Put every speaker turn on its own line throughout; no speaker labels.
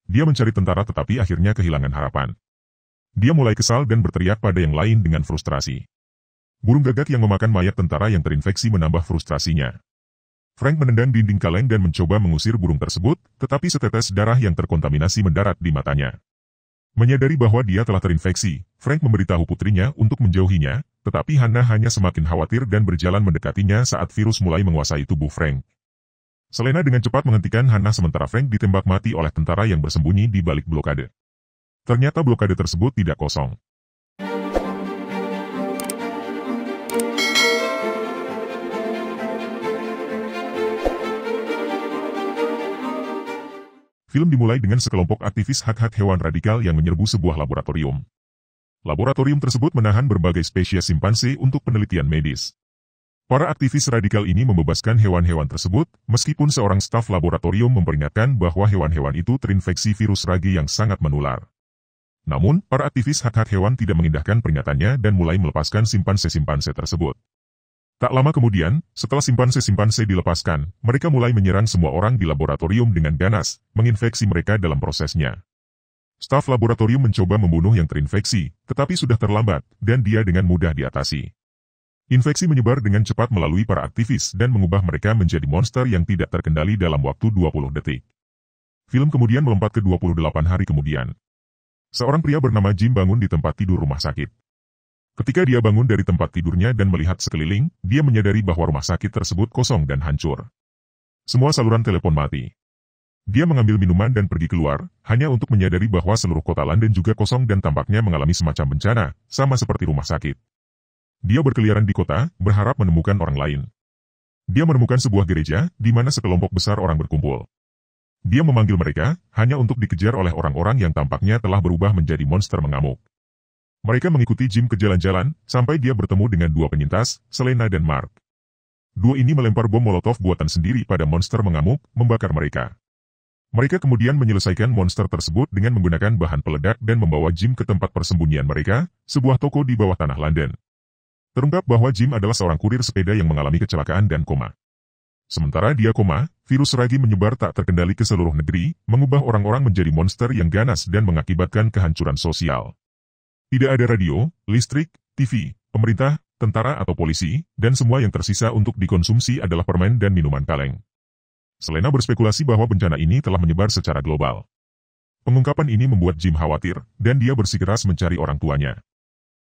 Dia mencari tentara tetapi akhirnya kehilangan harapan. Dia mulai kesal dan berteriak pada yang lain dengan frustrasi. Burung gagak yang memakan mayat tentara yang terinfeksi menambah frustrasinya. Frank menendang dinding kaleng dan mencoba mengusir burung tersebut, tetapi setetes darah yang terkontaminasi mendarat di matanya. Menyadari bahwa dia telah terinfeksi, Frank memberitahu putrinya untuk menjauhinya, tetapi Hannah hanya semakin khawatir dan berjalan mendekatinya saat virus mulai menguasai tubuh Frank. Selena dengan cepat menghentikan Hannah sementara Frank ditembak mati oleh tentara yang bersembunyi di balik blokade. Ternyata blokade tersebut tidak kosong. Film dimulai dengan sekelompok aktivis hak-hak hewan radikal yang menyerbu sebuah laboratorium. Laboratorium tersebut menahan berbagai spesies simpanse untuk penelitian medis. Para aktivis radikal ini membebaskan hewan-hewan tersebut, meskipun seorang staf laboratorium memperingatkan bahwa hewan-hewan itu terinfeksi virus ragi yang sangat menular. Namun, para aktivis hak-hak hewan tidak mengindahkan peringatannya dan mulai melepaskan simpanse-simpanse tersebut. Tak lama kemudian, setelah simpanse-simpanse dilepaskan, mereka mulai menyerang semua orang di laboratorium dengan ganas, menginfeksi mereka dalam prosesnya. Staf laboratorium mencoba membunuh yang terinfeksi, tetapi sudah terlambat, dan dia dengan mudah diatasi. Infeksi menyebar dengan cepat melalui para aktivis dan mengubah mereka menjadi monster yang tidak terkendali dalam waktu 20 detik. Film kemudian melompat ke 28 hari kemudian. Seorang pria bernama Jim bangun di tempat tidur rumah sakit. Ketika dia bangun dari tempat tidurnya dan melihat sekeliling, dia menyadari bahwa rumah sakit tersebut kosong dan hancur. Semua saluran telepon mati. Dia mengambil minuman dan pergi keluar, hanya untuk menyadari bahwa seluruh kota London juga kosong dan tampaknya mengalami semacam bencana, sama seperti rumah sakit. Dia berkeliaran di kota, berharap menemukan orang lain. Dia menemukan sebuah gereja, di mana sekelompok besar orang berkumpul. Dia memanggil mereka, hanya untuk dikejar oleh orang-orang yang tampaknya telah berubah menjadi monster mengamuk. Mereka mengikuti Jim ke jalan-jalan, sampai dia bertemu dengan dua penyintas, Selena dan Mark. Dua ini melempar bom molotov buatan sendiri pada monster mengamuk, membakar mereka. Mereka kemudian menyelesaikan monster tersebut dengan menggunakan bahan peledak dan membawa Jim ke tempat persembunyian mereka, sebuah toko di bawah tanah London. Terungkap bahwa Jim adalah seorang kurir sepeda yang mengalami kecelakaan dan koma. Sementara dia koma, virus ragi menyebar tak terkendali ke seluruh negeri, mengubah orang-orang menjadi monster yang ganas dan mengakibatkan kehancuran sosial. Tidak ada radio, listrik, TV, pemerintah, tentara atau polisi, dan semua yang tersisa untuk dikonsumsi adalah permen dan minuman kaleng. Selena berspekulasi bahwa bencana ini telah menyebar secara global. Pengungkapan ini membuat Jim khawatir, dan dia bersikeras mencari orang tuanya.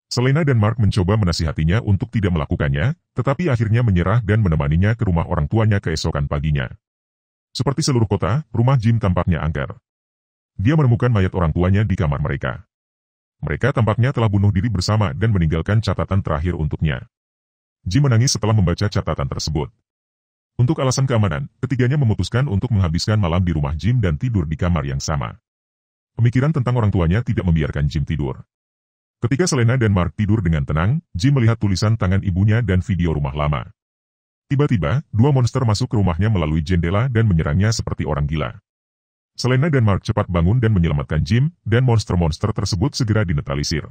Selena dan Mark mencoba menasihatinya untuk tidak melakukannya, tetapi akhirnya menyerah dan menemaninya ke rumah orang tuanya keesokan paginya. Seperti seluruh kota, rumah Jim tampaknya angker. Dia menemukan mayat orang tuanya di kamar mereka. Mereka tampaknya telah bunuh diri bersama dan meninggalkan catatan terakhir untuknya. Jim menangis setelah membaca catatan tersebut. Untuk alasan keamanan, ketiganya memutuskan untuk menghabiskan malam di rumah Jim dan tidur di kamar yang sama. Pemikiran tentang orang tuanya tidak membiarkan Jim tidur. Ketika Selena dan Mark tidur dengan tenang, Jim melihat tulisan tangan ibunya dan video rumah lama. Tiba-tiba, dua monster masuk ke rumahnya melalui jendela dan menyerangnya seperti orang gila. Selena dan Mark cepat bangun dan menyelamatkan Jim, dan monster-monster tersebut segera dinetralisir.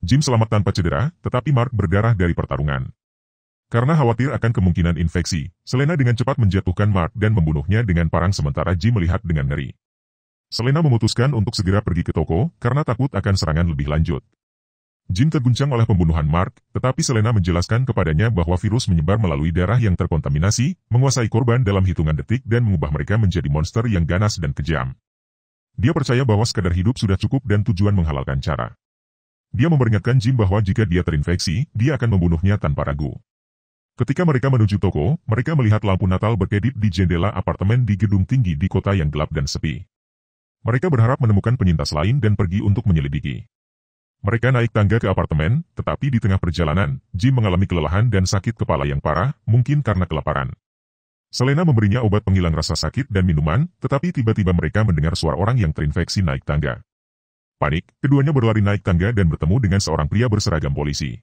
Jim selamat tanpa cedera, tetapi Mark berdarah dari pertarungan. Karena khawatir akan kemungkinan infeksi, Selena dengan cepat menjatuhkan Mark dan membunuhnya dengan parang sementara Jim melihat dengan ngeri. Selena memutuskan untuk segera pergi ke toko, karena takut akan serangan lebih lanjut. Jim terguncang oleh pembunuhan Mark, tetapi Selena menjelaskan kepadanya bahwa virus menyebar melalui darah yang terkontaminasi, menguasai korban dalam hitungan detik dan mengubah mereka menjadi monster yang ganas dan kejam. Dia percaya bahwa sekadar hidup sudah cukup dan tujuan menghalalkan cara. Dia memperingatkan Jim bahwa jika dia terinfeksi, dia akan membunuhnya tanpa ragu. Ketika mereka menuju toko, mereka melihat lampu Natal berkedip di jendela apartemen di gedung tinggi di kota yang gelap dan sepi. Mereka berharap menemukan penyintas lain dan pergi untuk menyelidiki. Mereka naik tangga ke apartemen, tetapi di tengah perjalanan, Jim mengalami kelelahan dan sakit kepala yang parah, mungkin karena kelaparan. Selena memberinya obat penghilang rasa sakit dan minuman, tetapi tiba-tiba mereka mendengar suara orang yang terinfeksi naik tangga. Panik, keduanya berlari naik tangga dan bertemu dengan seorang pria berseragam polisi.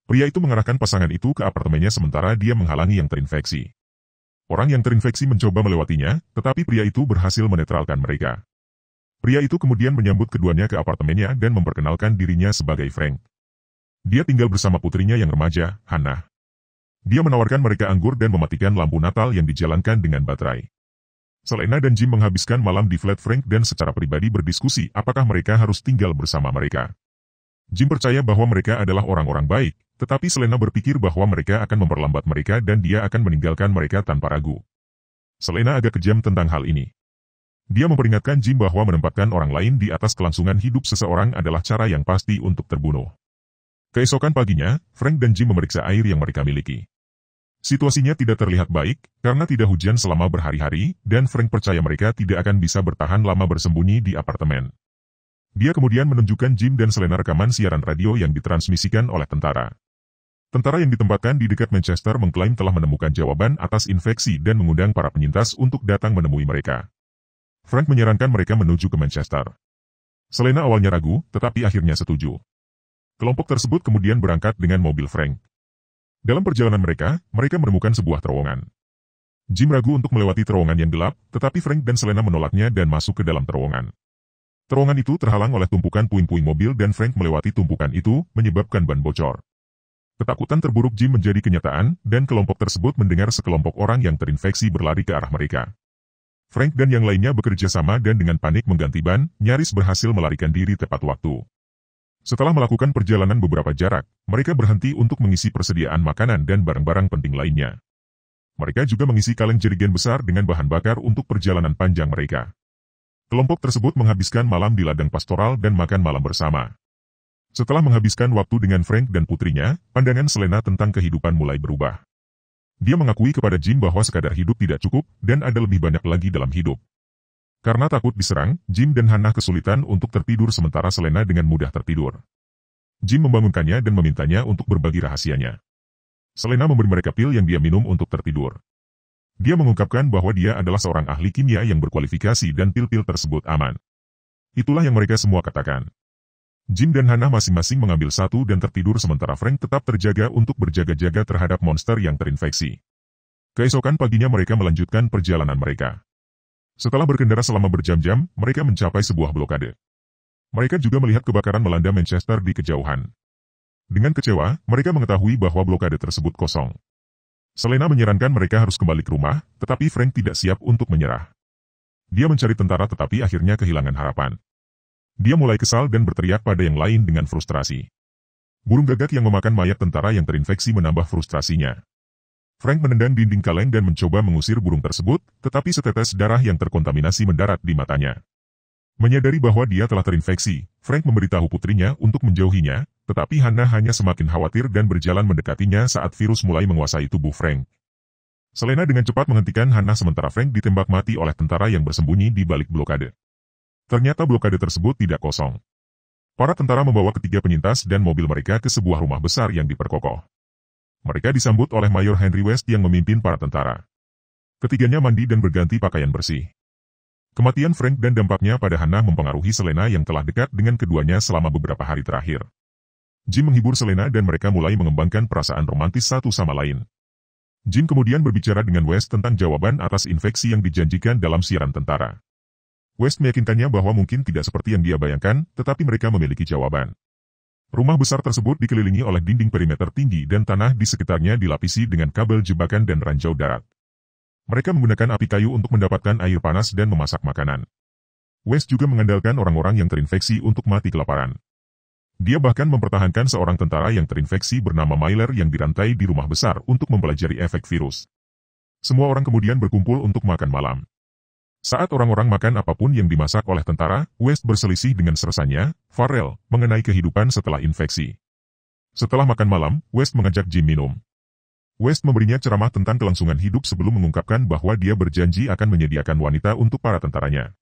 Pria itu mengarahkan pasangan itu ke apartemennya sementara dia menghalangi yang terinfeksi. Orang yang terinfeksi mencoba melewatinya, tetapi pria itu berhasil menetralkan mereka. Pria itu kemudian menyambut keduanya ke apartemennya dan memperkenalkan dirinya sebagai Frank. Dia tinggal bersama putrinya yang remaja, Hannah. Dia menawarkan mereka anggur dan mematikan lampu Natal yang dijalankan dengan baterai. Selena dan Jim menghabiskan malam di flat Frank dan secara pribadi berdiskusi apakah mereka harus tinggal bersama mereka. Jim percaya bahwa mereka adalah orang-orang baik, tetapi Selena berpikir bahwa mereka akan memperlambat mereka dan dia akan meninggalkan mereka tanpa ragu. Selena agak kejam tentang hal ini. Dia memperingatkan Jim bahwa menempatkan orang lain di atas kelangsungan hidup seseorang adalah cara yang pasti untuk terbunuh. Keesokan paginya, Frank dan Jim memeriksa air yang mereka miliki. Situasinya tidak terlihat baik, karena tidak hujan selama berhari-hari, dan Frank percaya mereka tidak akan bisa bertahan lama bersembunyi di apartemen. Dia kemudian menunjukkan Jim dan Selena rekaman siaran radio yang ditransmisikan oleh tentara. Tentara yang ditempatkan di dekat Manchester mengklaim telah menemukan jawaban atas infeksi dan mengundang para penyintas untuk datang menemui mereka. Frank menyarankan mereka menuju ke Manchester. Selena awalnya ragu, tetapi akhirnya setuju. Kelompok tersebut kemudian berangkat dengan mobil Frank. Dalam perjalanan mereka menemukan sebuah terowongan. Jim ragu untuk melewati terowongan yang gelap, tetapi Frank dan Selena menolaknya dan masuk ke dalam terowongan. Terowongan itu terhalang oleh tumpukan puing-puing mobil dan Frank melewati tumpukan itu, menyebabkan ban bocor. Ketakutan terburuk Jim menjadi kenyataan, dan kelompok tersebut mendengar sekelompok orang yang terinfeksi berlari ke arah mereka. Frank dan yang lainnya bekerja sama dan dengan panik mengganti ban, nyaris berhasil melarikan diri tepat waktu. Setelah melakukan perjalanan beberapa jarak, mereka berhenti untuk mengisi persediaan makanan dan barang-barang penting lainnya. Mereka juga mengisi kaleng jerigen besar dengan bahan bakar untuk perjalanan panjang mereka. Kelompok tersebut menghabiskan malam di ladang pastoral dan makan malam bersama. Setelah menghabiskan waktu dengan Frank dan putrinya, pandangan Selena tentang kehidupan mulai berubah. Dia mengakui kepada Jim bahwa sekadar hidup tidak cukup, dan ada lebih banyak lagi dalam hidup. Karena takut diserang, Jim dan Hannah kesulitan untuk tertidur sementara Selena dengan mudah tertidur. Jim membangunkannya dan memintanya untuk berbagi rahasianya. Selena memberi mereka pil yang dia minum untuk tertidur. Dia mengungkapkan bahwa dia adalah seorang ahli kimia yang berkualifikasi dan pil-pil tersebut aman. Itulah yang mereka semua katakan. Jim dan Hannah masing-masing mengambil satu dan tertidur sementara Frank tetap terjaga untuk berjaga-jaga terhadap monster yang terinfeksi. Keesokan paginya mereka melanjutkan perjalanan mereka. Setelah berkendara selama berjam-jam, mereka mencapai sebuah blokade. Mereka juga melihat kebakaran melanda Manchester di kejauhan. Dengan kecewa, mereka mengetahui bahwa blokade tersebut kosong. Selena menyarankan mereka harus kembali ke rumah, tetapi Frank tidak siap untuk menyerah. Dia mencari tentara tetapi akhirnya kehilangan harapan. Dia mulai kesal dan berteriak pada yang lain dengan frustrasi. Burung gagak yang memakan mayat tentara yang terinfeksi menambah frustrasinya. Frank menendang dinding kaleng dan mencoba mengusir burung tersebut, tetapi setetes darah yang terkontaminasi mendarat di matanya. Menyadari bahwa dia telah terinfeksi, Frank memberitahu putrinya untuk menjauhinya, tetapi Hannah hanya semakin khawatir dan berjalan mendekatinya saat virus mulai menguasai tubuh Frank. Selena dengan cepat menghentikan Hannah sementara Frank ditembak mati oleh tentara yang bersembunyi di balik blokade. Ternyata blokade tersebut tidak kosong. Para tentara membawa ketiga penyintas dan mobil mereka ke sebuah rumah besar yang diperkokoh. Mereka disambut oleh Mayor Henry West yang memimpin para tentara. Ketiganya mandi dan berganti pakaian bersih. Kematian Frank dan dampaknya pada Hannah mempengaruhi Selena yang telah dekat dengan keduanya selama beberapa hari terakhir. Jim menghibur Selena dan mereka mulai mengembangkan perasaan romantis satu sama lain. Jim kemudian berbicara dengan West tentang jawaban atas infeksi yang dijanjikan dalam siaran tentara. West meyakinkannya bahwa mungkin tidak seperti yang dia bayangkan, tetapi mereka memiliki jawaban. Rumah besar tersebut dikelilingi oleh dinding perimeter tinggi dan tanah di sekitarnya dilapisi dengan kabel jebakan dan ranjau darat. Mereka menggunakan api kayu untuk mendapatkan air panas dan memasak makanan. West juga mengandalkan orang-orang yang terinfeksi untuk mati kelaparan. Dia bahkan mempertahankan seorang tentara yang terinfeksi bernama Myler yang dirantai di rumah besar untuk mempelajari efek virus. Semua orang kemudian berkumpul untuk makan malam. Saat orang-orang makan apapun yang dimasak oleh tentara, West berselisih dengan sersannya, Farrell, mengenai kehidupan setelah infeksi. Setelah makan malam, West mengajak Jim minum. West memberinya ceramah tentang kelangsungan hidup sebelum mengungkapkan bahwa dia berjanji akan menyediakan wanita untuk para tentaranya.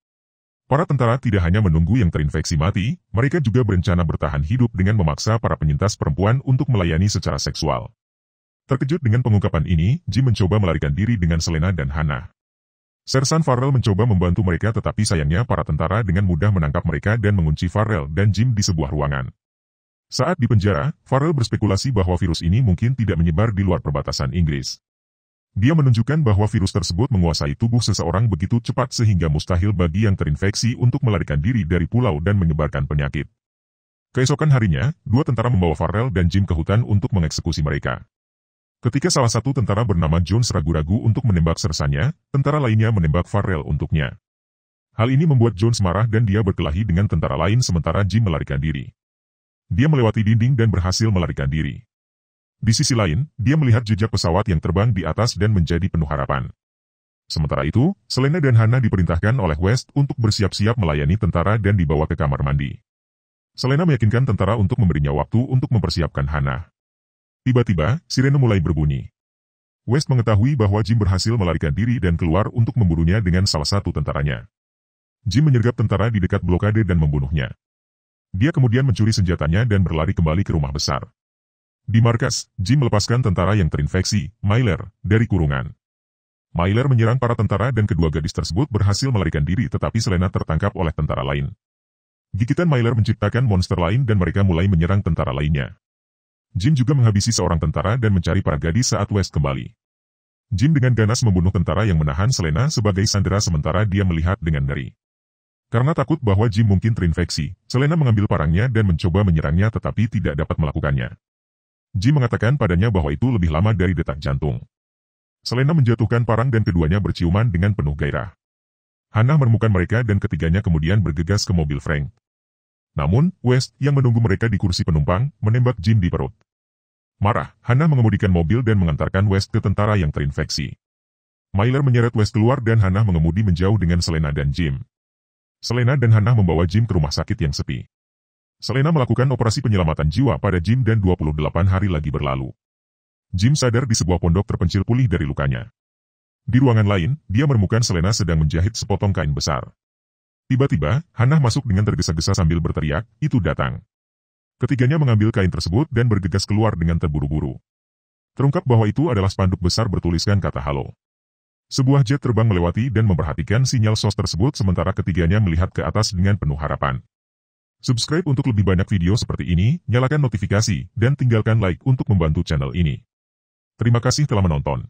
Para tentara tidak hanya menunggu yang terinfeksi mati, mereka juga berencana bertahan hidup dengan memaksa para penyintas perempuan untuk melayani secara seksual. Terkejut dengan pengungkapan ini, Jim mencoba melarikan diri dengan Selena dan Hannah. Sersan Farrell mencoba membantu mereka tetapi sayangnya para tentara dengan mudah menangkap mereka dan mengunci Farrell dan Jim di sebuah ruangan. Saat di penjara, Farrell berspekulasi bahwa virus ini mungkin tidak menyebar di luar perbatasan Inggris. Dia menunjukkan bahwa virus tersebut menguasai tubuh seseorang begitu cepat sehingga mustahil bagi yang terinfeksi untuk melarikan diri dari pulau dan menyebarkan penyakit. Keesokan harinya, dua tentara membawa Farrell dan Jim ke hutan untuk mengeksekusi mereka. Ketika salah satu tentara bernama Jones ragu-ragu untuk menembak sersannya, tentara lainnya menembak Farrell untuknya. Hal ini membuat Jones marah dan dia berkelahi dengan tentara lain sementara Jim melarikan diri. Dia melewati dinding dan berhasil melarikan diri. Di sisi lain, dia melihat jejak pesawat yang terbang di atas dan menjadi penuh harapan. Sementara itu, Selena dan Hannah diperintahkan oleh West untuk bersiap-siap melayani tentara dan dibawa ke kamar mandi. Selena meyakinkan tentara untuk memberinya waktu untuk mempersiapkan Hannah. Tiba-tiba, sirene mulai berbunyi. West mengetahui bahwa Jim berhasil melarikan diri dan keluar untuk membunuhnya dengan salah satu tentaranya. Jim menyergap tentara di dekat blokade dan membunuhnya. Dia kemudian mencuri senjatanya dan berlari kembali ke rumah besar. Di markas, Jim melepaskan tentara yang terinfeksi, Myler, dari kurungan. Myler menyerang para tentara dan kedua gadis tersebut berhasil melarikan diri tetapi Selena tertangkap oleh tentara lain. Gigitan Myler menciptakan monster lain dan mereka mulai menyerang tentara lainnya. Jim juga menghabisi seorang tentara dan mencari para gadis saat West kembali. Jim dengan ganas membunuh tentara yang menahan Selena sebagai sandera sementara dia melihat dengan ngeri. Karena takut bahwa Jim mungkin terinfeksi, Selena mengambil parangnya dan mencoba menyerangnya tetapi tidak dapat melakukannya. Jim mengatakan padanya bahwa itu lebih lama dari detak jantung. Selena menjatuhkan parang dan keduanya berciuman dengan penuh gairah. Hannah menemukan mereka dan ketiganya kemudian bergegas ke mobil Frank. Namun, West, yang menunggu mereka di kursi penumpang, menembak Jim di perut. Marah, Hannah mengemudikan mobil dan mengantarkan West ke tentara yang terinfeksi. Myler menyeret West keluar dan Hannah mengemudi menjauh dengan Selena dan Jim. Selena dan Hannah membawa Jim ke rumah sakit yang sepi. Selena melakukan operasi penyelamatan jiwa pada Jim dan 28 hari lagi berlalu. Jim sadar di sebuah pondok terpencil pulih dari lukanya. Di ruangan lain, dia menemukan Selena sedang menjahit sepotong kain besar. Tiba-tiba, Hannah masuk dengan tergesa-gesa sambil berteriak, "Itu datang." Ketiganya mengambil kain tersebut dan bergegas keluar dengan terburu-buru. Terungkap bahwa itu adalah spanduk besar bertuliskan kata halo. Sebuah jet terbang melewati dan memperhatikan sinyal SOS tersebut sementara ketiganya melihat ke atas dengan penuh harapan. Subscribe untuk lebih banyak video seperti ini, nyalakan notifikasi, dan tinggalkan like untuk membantu channel ini. Terima kasih telah menonton.